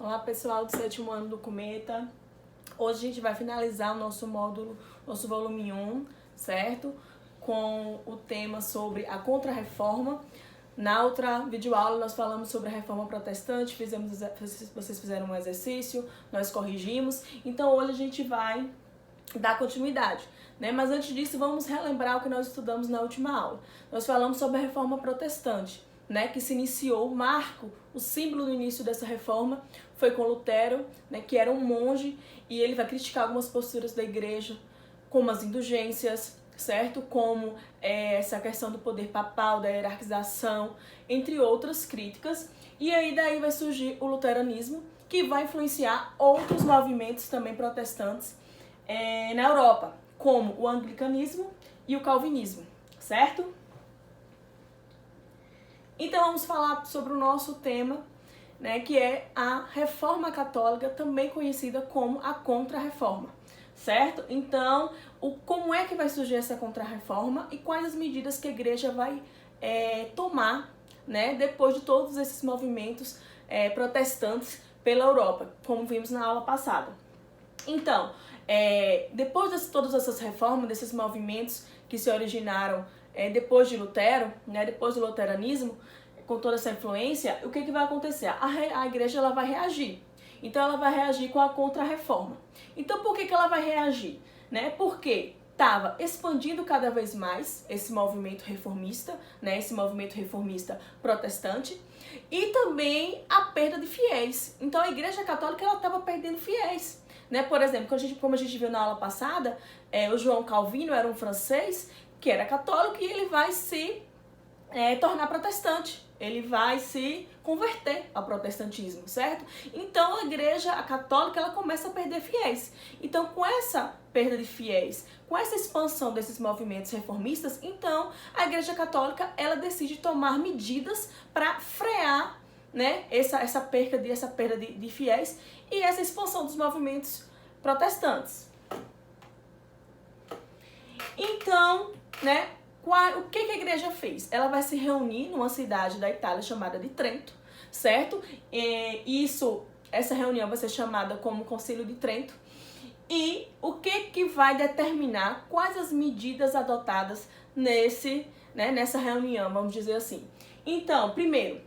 Olá pessoal do 7º ano do Cometa. Hoje a gente vai finalizar o nosso módulo, nosso volume 1, certo? Com o tema sobre a Contra-Reforma. Na outra videoaula nós falamos sobre a Reforma Protestante, vocês fizeram um exercício, nós corrigimos. Então hoje a gente vai dar continuidade, né? Mas antes disso vamos relembrar o que nós estudamos na última aula. Nós falamos sobre a Reforma Protestante, né, que se iniciou, o marco, o símbolo do início dessa reforma foi com Lutero, né, que era um monge, e ele vai criticar algumas posturas da igreja, como as indulgências, certo? Como essa questão do poder papal, da hierarquização, entre outras críticas. E aí daí vai surgir o luteranismo, que vai influenciar outros movimentos também protestantes na Europa, como o anglicanismo e o calvinismo, certo? Então vamos falar sobre o nosso tema, né, que é a Reforma Católica, também conhecida como a Contra-Reforma, certo? Então, como é que vai surgir essa Contra-Reforma e quais as medidas que a igreja vai tomar, né, depois de todos esses movimentos protestantes pela Europa, como vimos na aula passada. Então, depois de todas essas reformas, desses movimentos que se originaram depois de Lutero, né, depois do luteranismo, com toda essa influência, o que vai acontecer? A igreja ela vai reagir. Então ela vai reagir com a Contra-Reforma. Então por que ela vai reagir? Né? Porque estava expandindo cada vez mais esse movimento reformista, né, esse movimento reformista protestante, e também a perda de fiéis. Então a igreja católica estava perdendo fiéis. Né? Por exemplo, como a gente viu na aula passada, o João Calvino era um francês que era católico e ele vai se tornar protestante. Ele vai se converter ao protestantismo, certo? Então a igreja católica ela começa a perder fiéis. Então com essa perda de fiéis, com essa expansão desses movimentos reformistas, então a igreja católica ela decide tomar medidas para frear, né, essa perda de fiéis e essa expansão dos movimentos protestantes. Então, né, o que a igreja fez? Ela vai se reunir numa cidade da Itália chamada de Trento, certo? Essa reunião vai ser chamada como Concílio de Trento. E o que vai determinar quais as medidas adotadas nessa reunião, vamos dizer assim. Então, primeiro,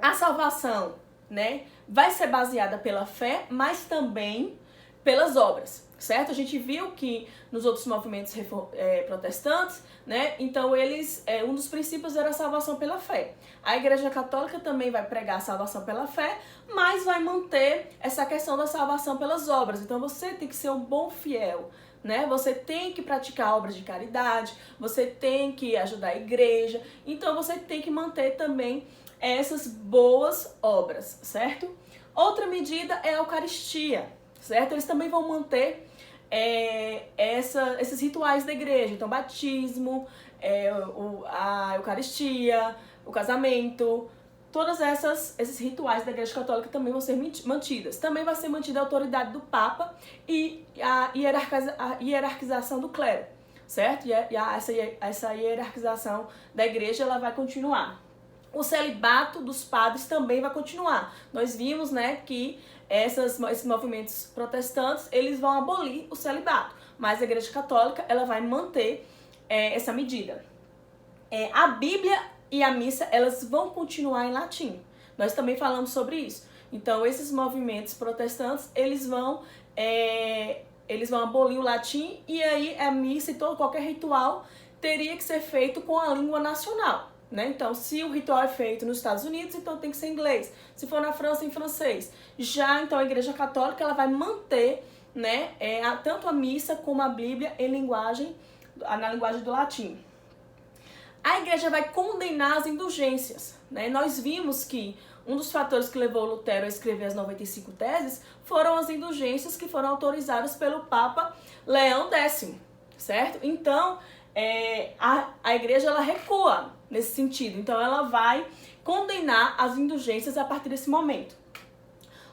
a salvação, né, vai ser baseada pela fé, mas também pelas obras, certo? A gente viu que nos outros movimentos protestantes, né, então um dos princípios era a salvação pela fé. A igreja católica também vai pregar a salvação pela fé, mas vai manter essa questão da salvação pelas obras. Então você tem que ser um bom fiel, né? Você tem que praticar obras de caridade, você tem que ajudar a igreja, então você tem que manter também essas boas obras, certo? Outra medida é a Eucaristia, certo? Eles também vão manter esses rituais da igreja, então batismo, a Eucaristia, o casamento, todos esses rituais da igreja católica também vão ser mantidas. Também vai ser mantida a autoridade do Papa e a hierarquização do clero, certo? Essa hierarquização da igreja ela vai continuar. O celibato dos padres também vai continuar. Nós vimos, né, que esses movimentos protestantes, eles vão abolir o celibato, mas a igreja católica ela vai manter essa medida. A Bíblia e a missa, elas vão continuar em latim. Nós também falamos sobre isso. Então, esses movimentos protestantes, eles vão abolir o latim e aí a missa e qualquer ritual teria que ser feito com a língua nacional. Né? Então, se o ritual é feito nos Estados Unidos, então tem que ser em inglês. Se for na França, em francês. Já, então, a Igreja Católica ela vai manter, né, tanto a missa como a Bíblia na linguagem do latim. A Igreja vai condenar as indulgências. Né? Nós vimos que um dos fatores que levou Lutero a escrever as 95 teses foram as indulgências que foram autorizadas pelo Papa Leão X, certo? Então, a igreja ela recua nesse sentido. Então ela vai condenar as indulgências a partir desse momento.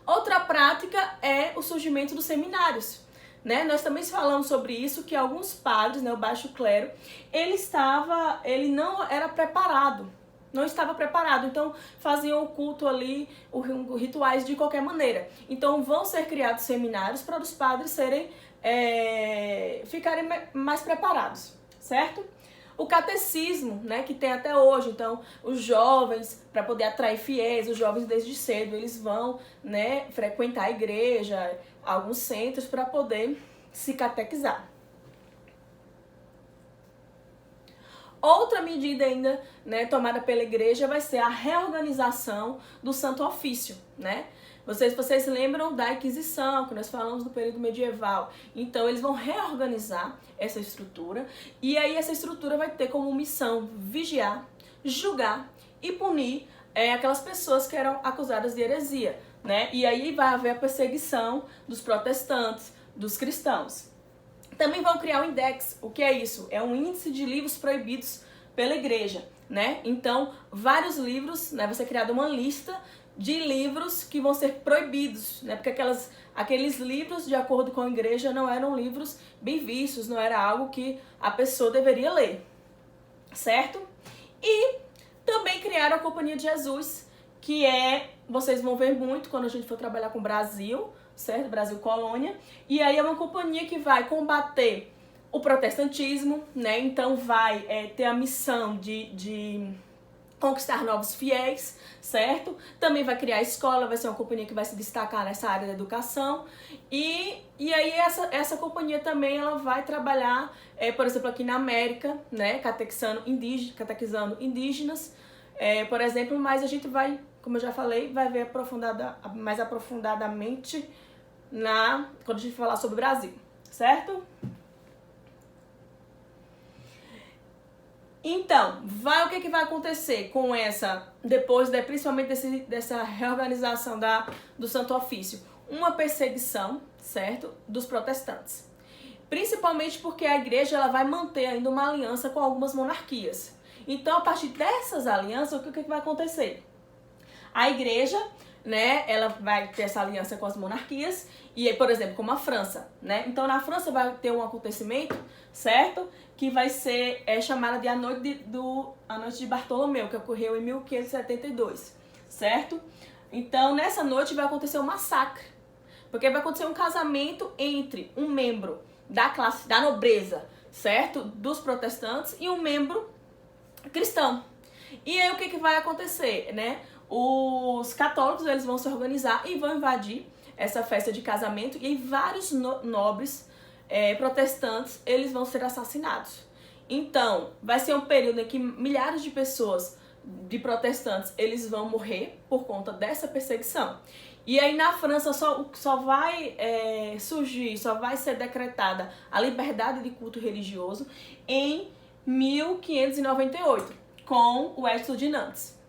Outra prática é o surgimento dos seminários. Né? Nós também falamos sobre isso, que alguns padres, né, o baixo clero, ele não era preparado, não estava preparado, então faziam o culto ali, rituais de qualquer maneira. Então vão ser criados seminários para os padres ficarem mais preparados, certo? O catecismo, né, que tem até hoje, então os jovens, para poder atrair fiéis, os jovens desde cedo, eles vão, né, frequentar a igreja, alguns centros para poder se catequizar. Outra medida ainda, né, tomada pela igreja vai ser a reorganização do Santo Ofício, né? Vocês lembram da Inquisição, que nós falamos do período medieval. Então, eles vão reorganizar essa estrutura. E aí, essa estrutura vai ter como missão vigiar, julgar e punir aquelas pessoas que eram acusadas de heresia, né? E aí vai haver a perseguição dos protestantes, dos cristãos. Também vão criar o Index. O que é isso? É um índice de livros proibidos pela igreja, né? Então, vários livros, né? Vai ser criada uma lista de livros que vão ser proibidos, né? Porque aqueles livros, de acordo com a igreja, não eram livros bem vistos, não era algo que a pessoa deveria ler, certo? E também criaram a Companhia de Jesus, que vocês vão ver muito quando a gente for trabalhar com o Brasil, certo? Brasil Colônia. E aí é uma companhia que vai combater o protestantismo, né? Então vai ter a missão de conquistar novos fiéis, certo? Também vai criar escola, vai ser uma companhia que vai se destacar nessa área da educação. E aí essa companhia também ela vai trabalhar, por exemplo, aqui na América, né? Catequizando indígenas, por exemplo, mas a gente vai, como eu já falei, vai ver mais aprofundadamente quando a gente falar sobre o Brasil, certo? Então, o que vai acontecer com principalmente dessa reorganização do Santo Ofício? Uma perseguição, certo, dos protestantes. Principalmente porque a igreja ela vai manter ainda uma aliança com algumas monarquias. Então, a partir dessas alianças, o que vai acontecer? A igreja, né, ela vai ter essa aliança com as monarquias, e por exemplo, como a França, né? Então, na França vai ter um acontecimento, certo? Que vai ser chamada de a Noite de Bartolomeu, que ocorreu em 1572, certo? Então, nessa noite vai acontecer um massacre, porque vai acontecer um casamento entre um membro da nobreza, certo? Dos protestantes e um membro cristão. E aí o que vai acontecer, né? Os católicos eles vão se organizar e vão invadir essa festa de casamento e vários nobres protestantes eles vão ser assassinados. Então, vai ser um período em que milhares de pessoas de protestantes eles vão morrer por conta dessa perseguição. E aí na França só vai ser decretada a liberdade de culto religioso em 1598, com o Edito de Nantes.